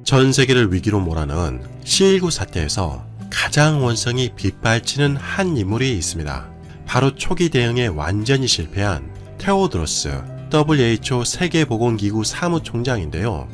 전 세계를 위기로 몰아넣은 C19 사태에서 가장 원성이 빗발치는 한 인물이 있습니다. 바로 초기 대응에 완전히 실패한 테오드로스 WHO 세계보건기구 사무총장인데요.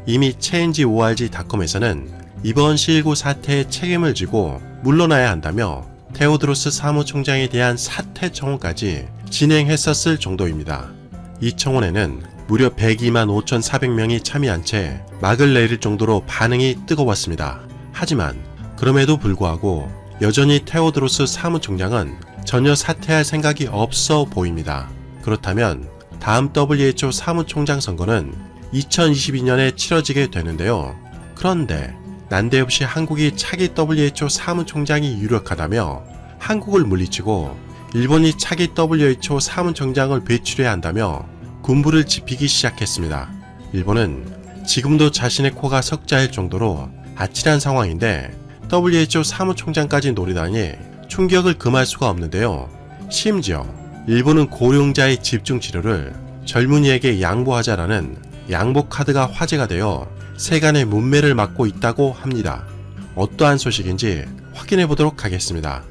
이미 change.org.com에서는 이번 C19 사태에 책임을 지고 물러나야 한다며 테오드로스 사무총장에 대한 사퇴 청원까지 진행했었을 정도입니다. 이 청원에는 무려 102만 5,400명이 참여한 채 막을 내릴 정도로 반응이 뜨거웠습니다. 하지만 그럼에도 불구하고 여전히 테오드로스 사무총장은 전혀 사퇴할 생각이 없어 보입니다. 그렇다면 다음 WHO 사무총장 선거는 2022년에 치러지게 되는데요. 그런데 난데없이 한국이 차기 WHO 사무총장이 유력하다며 한국을 물리치고 일본이 차기 WHO 사무총장을 배출해야 한다며 군부를 지피기 시작했습니다. 일본은 지금도 자신의 코가 석자일 정도로 아찔한 상황인데 WHO 사무총장까지 노리다니 충격을 금할 수가 없는데요. 심지어 일본은 고령자의 집중치료를 젊은이에게 양보하자라는 양보 카드가 화제가 되어 세간의 문매를 맞고 있다고 합니다. 어떠한 소식인지 확인해 보도록 하겠습니다.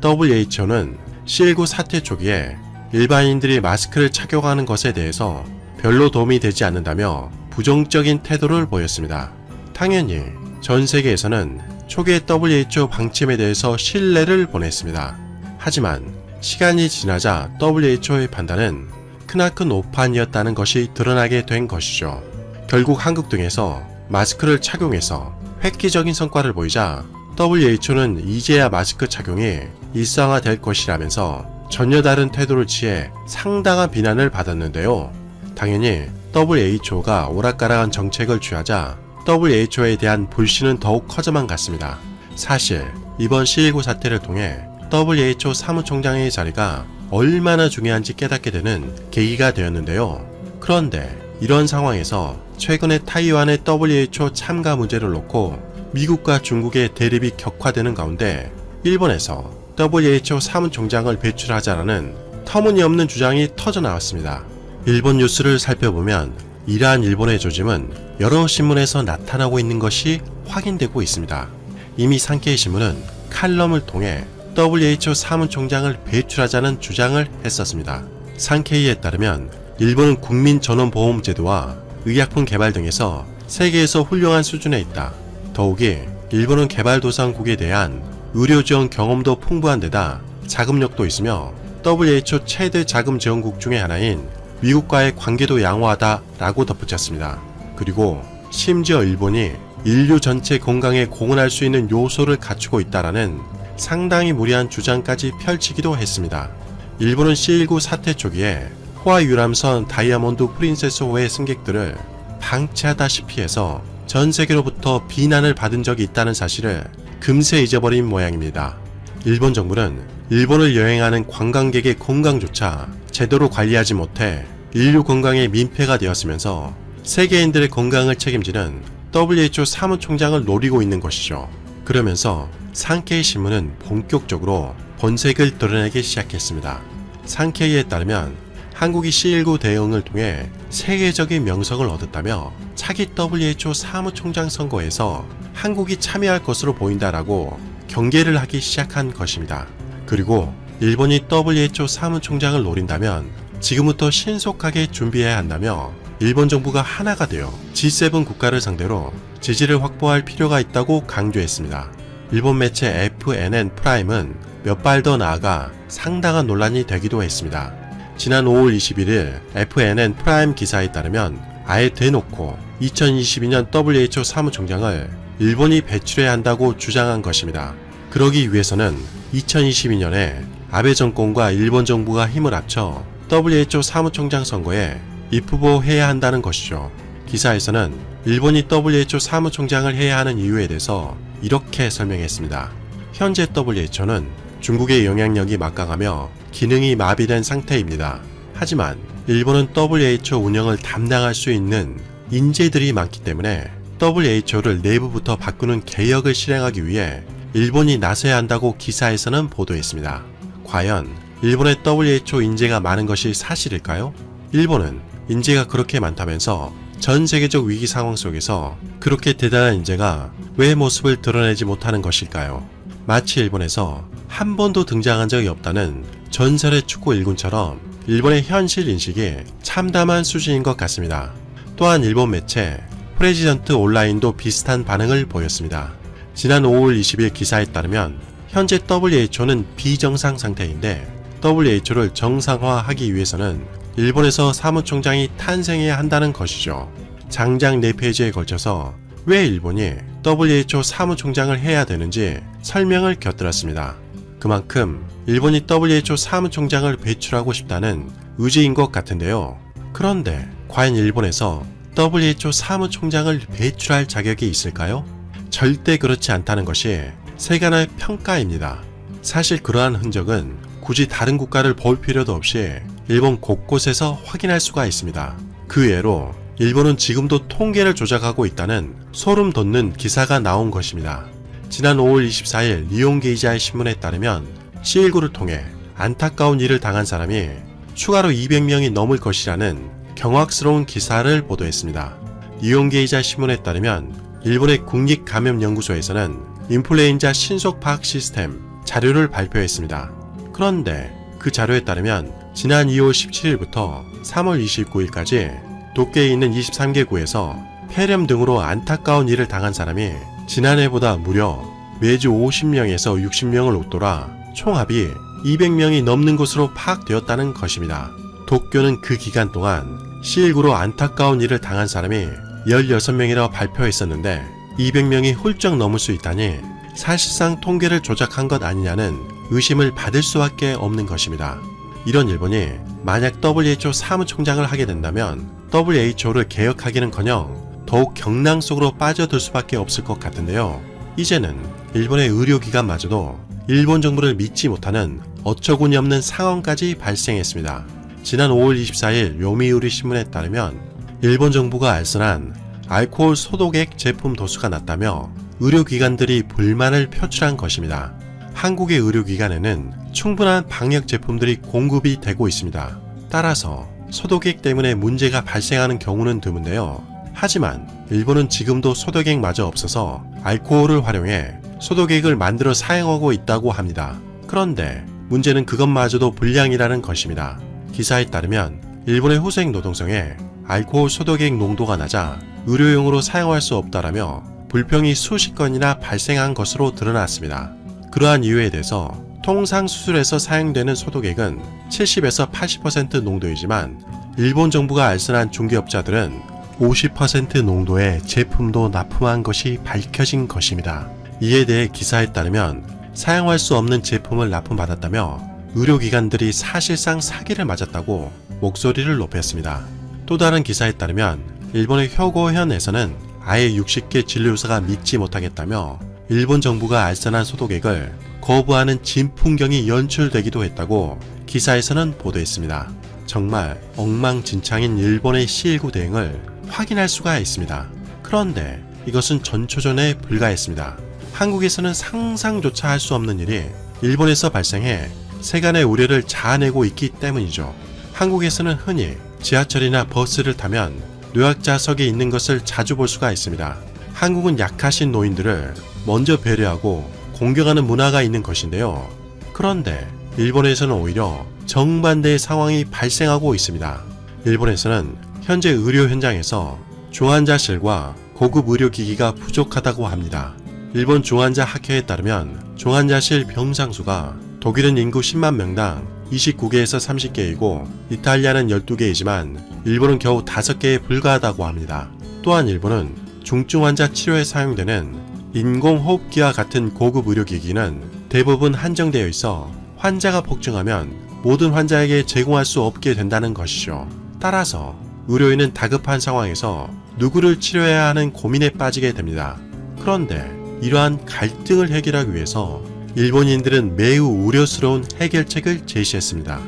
WHO는 C19 사태 초기에 일반인들이 마스크를 착용하는 것에 대해서 별로 도움이 되지 않는다며 부정적인 태도를 보였습니다. 당연히 전 세계에서는 초기의 WHO 방침에 대해서 신뢰를 보냈습니다. 하지만 시간이 지나자 WHO의 판단은 크나큰 오판이었다는 것이 드러나게 된 것이죠. 결국 한국 등에서 마스크를 착용해서 획기적인 성과를 보이자 WHO는 이제야 마스크 착용이 일상화될 것이라면서 전혀 다른 태도를 취해 상당한 비난을 받았는데요. 당연히 WHO가 오락가락한 정책을 취하자 WHO에 대한 불신은 더욱 커져만 갔습니다. 사실 이번 C19 사태를 통해 WHO 사무총장의 자리가 얼마나 중요한지 깨닫게 되는 계기가 되었는데요. 그런데 이런 상황에서 최근에 타이완의 WHO 참가 문제를 놓고 미국과 중국의 대립이 격화되는 가운데 일본에서 WHO 사무총장을 배출하자라는 터무니없는 주장이 터져나왔습니다. 일본 뉴스를 살펴보면 이러한 일본의 조짐은 여러 신문에서 나타나고 있는 것이 확인되고 있습니다. 이미 산케이 신문은 칼럼을 통해 WHO 사무총장을 배출하자는 주장을 했었습니다. 산케이에 따르면 일본은 국민전원보험제도와 의약품 개발 등에서 세계에서 훌륭한 수준에 있다. 더욱이 일본은 개발도상국에 대한 의료지원 경험도 풍부한 데다 자금력도 있으며 WHO 최대 자금 지원국 중의 하나인 미국과의 관계도 양호하다 라고 덧붙였습니다. 그리고 심지어 일본이 인류 전체 건강에 공헌할 수 있는 요소를 갖추고 있다라는 상당히 무리한 주장까지 펼치기도 했습니다. 일본은 C19 사태 초기에 호화 유람선 다이아몬드 프린세스호의 승객들을 방치하다시피 해서 전 세계로부터 비난을 받은 적이 있다는 사실을 금세 잊어버린 모양입니다. 일본 정부는 일본을 여행하는 관광객의 건강조차 제대로 관리하지 못해 인류 건강에 민폐가 되었으면서 세계인들의 건강을 책임지는 WHO 사무총장을 노리고 있는 것이죠. 그러면서 산케이 신문은 본격적으로 본색을 드러내기 시작했습니다. 산케이에 따르면 한국이 C19 대응을 통해 세계적인 명성을 얻었다며 차기 WHO 사무총장 선거에서 한국이 참여할 것으로 보인다라고 경계를 하기 시작한 것입니다. 그리고 일본이 WHO 사무총장을 노린다면 지금부터 신속하게 준비해야 한다며 일본 정부가 하나가 되어 G7 국가를 상대로 지지를 확보할 필요가 있다고 강조했습니다. 일본 매체 FNN 프라임은 몇 발 더 나아가 상당한 논란이 되기도 했습니다. 지난 5월 21일 FNN 프라임 기사에 따르면 아예 대놓고 2022년 WHO 사무총장을 일본이 배출해야 한다고 주장한 것입니다. 그러기 위해서는 2022년에 아베 정권과 일본 정부가 힘을 합쳐 WHO 사무총장 선거에 입후보해야 한다는 것이죠. 기사에서는 일본이 WHO 사무총장을 해야 하는 이유에 대해서 이렇게 설명했습니다. 현재 WHO는 중국의 영향력이 막강하며 기능이 마비된 상태입니다. 하지만 일본은 WHO 운영을 담당할 수 있는 인재들이 많기 때문에 WHO를 내부부터 바꾸는 개혁을 실행하기 위해 일본이 나서야 한다고 기사에서는 보도했습니다. 과연 일본의 WHO 인재가 많은 것이 사실일까요? 일본은 인재가 그렇게 많다면서 전 세계적 위기 상황 속에서 그렇게 대단한 인재가 왜 모습을 드러내지 못하는 것일까요? 마치 일본에서 한 번도 등장한 적이 없다는 전설의 축구 일군처럼 일본의 현실 인식이 참담한 수준인 것 같습니다. 또한 일본 매체 프레지던트 온라인도 비슷한 반응을 보였습니다. 지난 5월 20일 기사에 따르면 현재 WHO는 비정상 상태인데 WHO를 정상화하기 위해서는 일본에서 사무총장이 탄생해야 한다는 것이죠. 장장 4페이지에 걸쳐서 왜 일본이 WHO 사무총장을 해야 되는지 설명을 곁들였습니다. 그만큼 일본이 WHO 사무총장을 배출하고 싶다는 의지인 것 같은데요. 그런데 과연 일본에서 WHO 사무총장을 배출할 자격이 있을까요? 절대 그렇지 않다는 것이 세간의 평가입니다. 사실 그러한 흔적은 굳이 다른 국가를 볼 필요도 없이 일본 곳곳에서 확인할 수가 있습니다. 그 예로 일본은 지금도 통계를 조작하고 있다는 소름 돋는 기사가 나온 것입니다. 지난 5월 24일 니혼게이자의 신문에 따르면 C19를 통해 안타까운 일을 당한 사람이 추가로 200명이 넘을 것이라는 경악스러운 기사를 보도했습니다. 니혼게이자 신문에 따르면 일본의 국립감염연구소에서는 인플루엔자 신속 파악 시스템 자료를 발표했습니다. 그런데 그 자료에 따르면 지난 2월 17일부터 3월 29일까지 도쿄에 있는 23개 구에서 폐렴 등으로 안타까운 일을 당한 사람이 지난해보다 무려 매주 50명에서 60명을 웃돌아 총합이 200명이 넘는 것으로 파악되었다는 것입니다. 도쿄는 그 기간 동안 C19로 안타까운 일을 당한 사람이 16명이라고 발표했었는데 200명이 훌쩍 넘을 수 있다니 사실상 통계를 조작한 것 아니냐는 의심을 받을 수밖에 없는 것입니다. 이런 일본이 만약 WHO 사무총장을 하게 된다면 WHO를 개혁하기는커녕 더욱 경랑 속으로 빠져들 수밖에 없을 것 같은데요. 이제는 일본의 의료기관마저도 일본 정부를 믿지 못하는 어처구니 없는 상황까지 발생했습니다. 지난 5월 24일 요미우리 신문에 따르면 일본 정부가 알선한 알코올 소독액 제품 도수가 낮다며 의료기관들이 불만을 표출한 것입니다. 한국의 의료기관에는 충분한 방역 제품들이 공급이 되고 있습니다. 따라서 소독액 때문에 문제가 발생하는 경우는 드문데요. 하지만 일본은 지금도 소독액마저 없어서 알코올을 활용해 소독액을 만들어 사용하고 있다고 합니다. 그런데 문제는 그것마저도 불량이라는 것입니다. 기사에 따르면 일본의 후생 노동성에 알코올 소독액 농도가 낮아 의료용으로 사용할 수 없다라며 불평이 수십 건이나 발생한 것으로 드러났습니다. 그러한 이유에 대해서 통상 수술에서 사용되는 소독액은 70에서 80% 농도이지만 일본 정부가 알선한 중개업자들은 50% 농도의 제품도 납품한 것이 밝혀진 것입니다. 이에 대해 기사에 따르면 사용할 수 없는 제품을 납품받았다며 의료기관들이 사실상 사기를 맞았다고 목소리를 높였습니다. 또 다른 기사에 따르면 일본의 효고현에서는 아예 60개 진료사가 믿지 못하겠다며 일본 정부가 알선한 소독액을 거부하는 진풍경이 연출되기도 했다고 기사에서는 보도했습니다. 정말 엉망진창인 일본의 C19 대응을 확인할 수가 있습니다. 그런데 이것은 전초전에 불과했습니다. 한국에서는 상상조차 할 수 없는 일이 일본에서 발생해 세간의 우려를 자아내고 있기 때문이죠. 한국에서는 흔히 지하철이나 버스를 타면 노약자석에 있는 것을 자주 볼 수가 있습니다. 한국은 약하신 노인들을 먼저 배려하고 공경하는 문화가 있는 것인데요. 그런데 일본에서는 오히려 정반대의 상황이 발생하고 있습니다. 일본에서는 현재 의료 현장에서 중환자실과 고급 의료기기가 부족하다고 합니다. 일본 중환자 학회에 따르면 중환자실 병상수가 독일은 인구 10만 명당 29개에서 30개이고 이탈리아는 12개이지만 일본은 겨우 5개에 불과하다고 합니다. 또한 일본은 중증 환자 치료에 사용되는 인공호흡기와 같은 고급 의료기기는 대부분 한정되어 있어 환자가 폭증하면 모든 환자에게 제공할 수 없게 된다는 것이죠. 따라서 의료인은 다급한 상황에서 누구를 치료해야 하는 고민에 빠지게 됩니다. 그런데 이러한 갈등을 해결하기 위해서 일본인들은 매우 우려스러운 해결책을 제시했습니다.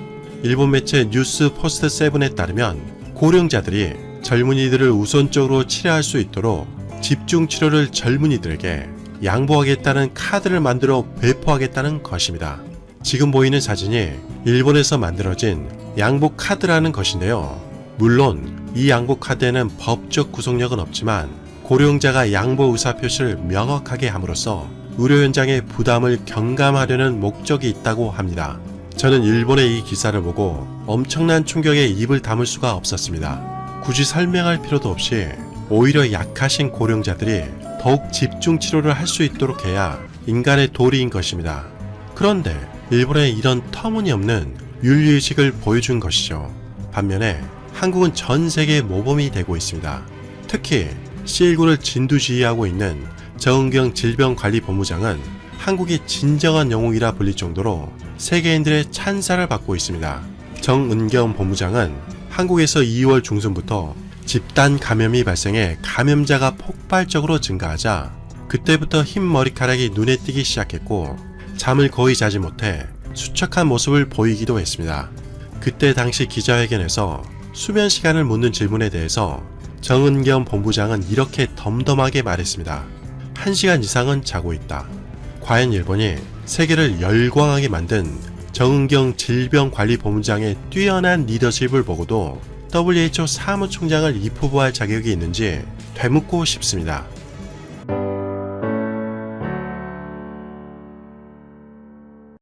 일본 매체 뉴스 포스트 세븐에 따르면 고령자들이 젊은이들을 우선적으로 치료할 수 있도록 집중 치료를 젊은이들에게 양보하겠다는 카드를 만들어 배포하겠다는 것입니다. 지금 보이는 사진이 일본에서 만들어진 양보 카드라는 것인데요. 물론 이 양보 카드에는 법적 구속력은 없지만 고령자가 양보 의사표시를 명확하게 함으로써 의료 현장의 부담을 경감하려는 목적이 있다고 합니다. 저는 일본의 이 기사를 보고 엄청난 충격에 입을 다물 수가 없었습니다. 굳이 설명할 필요도 없이 오히려 약하신 고령자들이 더욱 집중 치료를 할 수 있도록 해야 인간의 도리인 것입니다. 그런데 일본의 이런 터무니없는 윤리의식을 보여준 것이죠. 반면에 한국은 전 세계의 모범이 되고 있습니다. 특히 C19를 진두지휘하고 있는 정은경 질병관리본부장은 한국의 진정한 영웅이라 불릴 정도로 세계인들의 찬사를 받고 있습니다. 정은경 본부장은 한국에서 2월 중순부터 집단 감염이 발생해 감염자가 폭발적으로 증가하자 그때부터 흰 머리카락이 눈에 띄기 시작했고 잠을 거의 자지 못해 수척한 모습을 보이기도 했습니다. 그때 당시 기자회견에서 수면 시간을 묻는 질문에 대해서 정은경 본부장은 이렇게 덤덤하게 말했습니다. 1시간 이상은 자고 있다. 과연 일본이 세계를 열광하게 만든 정은경 질병관리본부장의 뛰어난 리더십을 보고도 WHO 사무총장을 입후보할 자격이 있는지 되묻고 싶습니다.